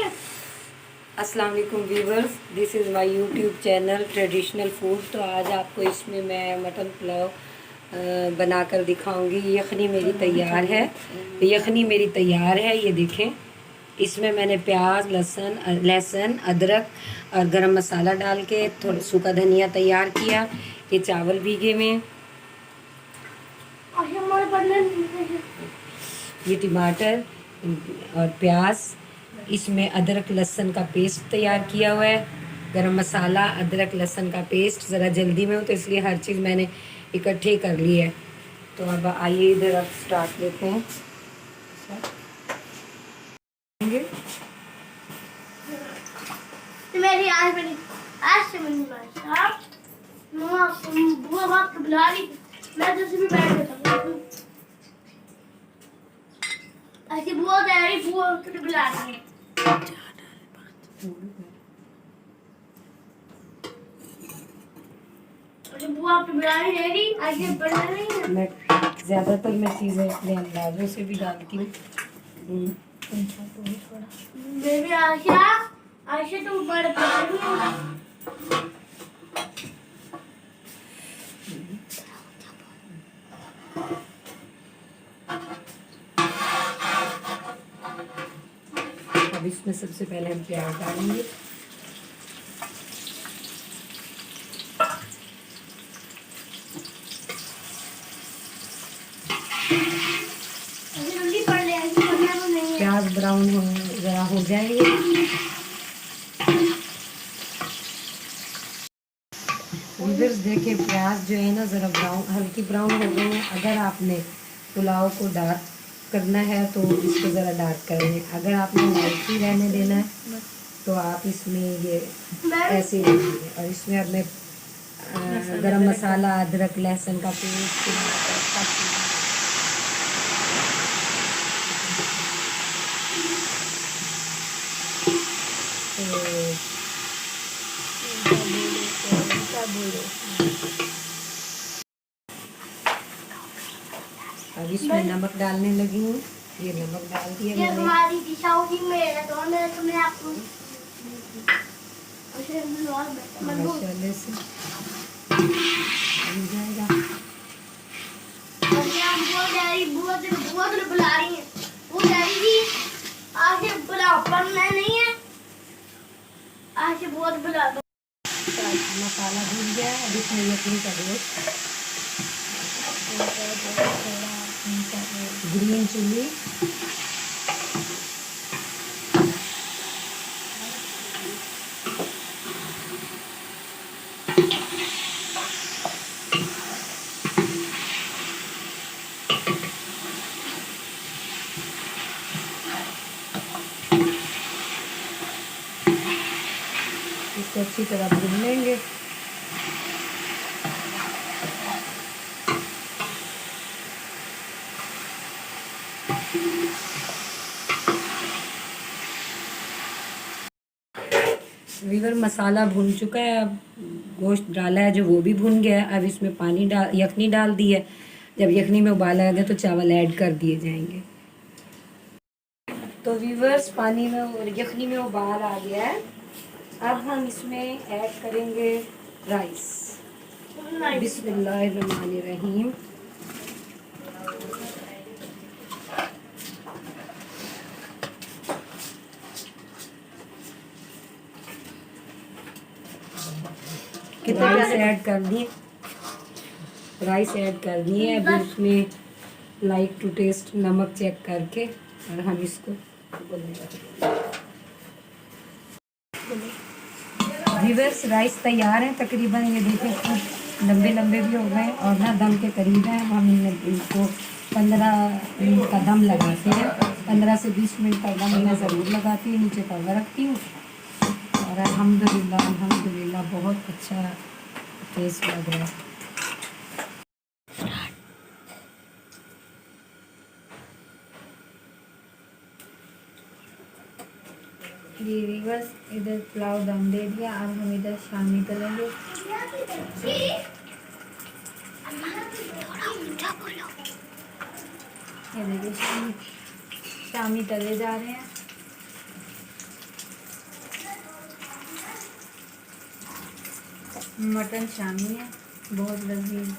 अस्सलाम वालेकुम viewers, this is my YouTube channel traditional food. तो आज आपको इसमें मैं मटन पुलाव बनाकर दिखाऊंगी। यखनी मेरी तैयार है। ये देखें, इसमें मैंने प्याज, लहसुन, अदरक और गरम मसाला डाल के थोड़ा सूखा धनिया तैयार किया। ये चावल भीगे में, ये टमाटर और प्याज, इसमें अदरक लहसुन का पेस्ट तैयार किया हुआ है। गरम मसाला, अदरक लहसुन का पेस्ट। ज़रा जल्दी में हो तो इसलिए हर चीज़ मैंने इकट्ठे कर ली है। तो अब आइए इधर अब स्टार्ट लेते हैं। मेरी आज से मम्मा बुआ बाप को बुला रही, मैं तो सिर्फ बैठ जाता हूँ। ऐसी बुआ कह रही, बुआ को बुला रही है। बुआ आपको बुला रही, ऐसे बना रही है। मैं ज़्यादातर मैं चीज़ें अपने अंदाज़ों से भी डालती हूँ। बेबी आशा, आशा तो बड़े पानी है। अब इसमें सबसे पहले हम प्याज डालेंगे। प्याज ब्राउन ज़रा हो जाएंगे। व्यूअर्स देखिए, प्याज जो है ना ज़रा हल्की ब्राउन हो गई है। अगर आपने पुलाव को डार्क करना है तो इसको ज़रा डार्क करें। अगर आपने लाइट ही रहने देना है तो आप इसमें ये ऐसे ही रखिए। और इसमें अब मैं गरम मसाला, अदरक लहसुन का पेस्ट, अब इसमें नमक डालने लगी हूँ। ये नमक डाल दिया ये मैंने। तुम्हारी दिशाओं मेरा तो मैं तुम्हें आपको मसाले से बन जाएगा। बुआ तो बुला रही है। वो डैडी जी आज बुलाओ, पर मैं नहीं है। आज बहुत बुला दो। मसाला भून गया। अब इसमें यखनी का गोश्त, ग्रीन चिली, इसको अच्छी तरह भून लेंगे। वीवर मसाला भून चुका है। अब गोश्त डाला है जो वो भी भून गया है। अब इसमें यखनी डाल दी है। जब यखनी में उबाल आ गया तो चावल ऐड कर दिए जाएंगे। तो वीवर्स, पानी में और यखनी में उबाल आ गया है। अब हम इसमें ऐड करेंगे राइस। बिस्मिल्लाहिर्रहमानिर्रहीम। कितना राइस ऐड कर दिए, राइस ऐड कर दिए। अभी उसमें लाइक टू टेस्ट नमक चेक करके और हम इसको व्यूअर्स, राइस तैयार है तकरीबन। ये देखिए लंबे लंबे भी हो गए और ना दम के करीब है। हम इनको 15 मिनट का दम लगाते हैं। 15 से 20 मिनट का दम मैं ज़रूर लगाती हूँ। नीचे तवा रखती हूँ और अल्हम्दुलिल्लाह बहुत अच्छा टेस्ट लग रहा है। ये व्यूअर्स, इधर पुलाव दम दे दिया। अब हम इधर शामी तलेंगे। ये देखिए शामी तले जा रहे हैं। मटन शामी है, बहुत लजीज।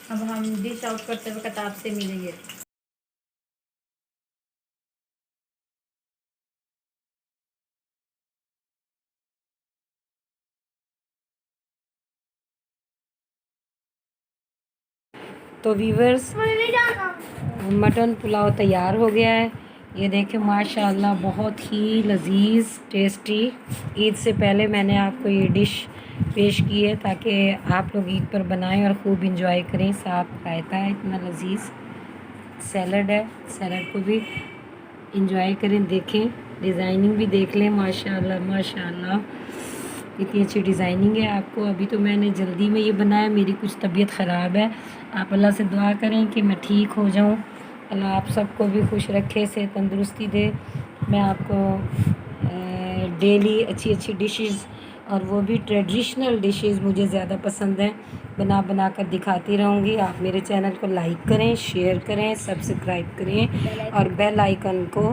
अब हम डिश आउट करते वक्त आपसे मिलेंगे। तो वीवर्स, मुझे नहीं जाना। मटन पुलाव तैयार हो गया है। ये देखें माशाल्लाह, बहुत ही लजीज टेस्टी। ईद से पहले मैंने आपको ये डिश पेश की है ताकि आप लोग ईद पर बनाएं और ख़ूब इंजॉय करें। साथ रायता है इतना लजीज, सैलड है, सैलड को भी इंजॉय करें। देखें, डिज़ाइनिंग भी देख लें, माशाल्लाह माशाल्लाह इतनी अच्छी डिज़ाइनिंग है। आपको अभी तो मैंने जल्दी में ये बनाया, मेरी कुछ तबीयत ख़राब है। आप अल्लाह से दुआ करें कि मैं ठीक हो जाऊँ। अल्लाह आप सबको भी खुश रखे, से तंदुरुस्ती दे। मैं आपको डेली अच्छी अच्छी डिशेस, और वो भी ट्रेडिशनल डिशेस मुझे ज़्यादा पसंद हैं, बना बना कर दिखाती रहूँगी। आप मेरे चैनल को लाइक करें, शेयर करें, सब्सक्राइब करें और बेल आइकन को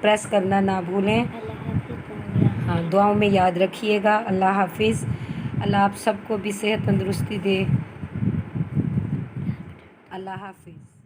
प्रेस करना ना भूलें। हाँ, दुआओं में याद रखिएगा। अल्लाह हाफिज़। अल्लाह आप सबको भी सेहत तंदुरुस्ती दे। अल्लाह हाफिज़।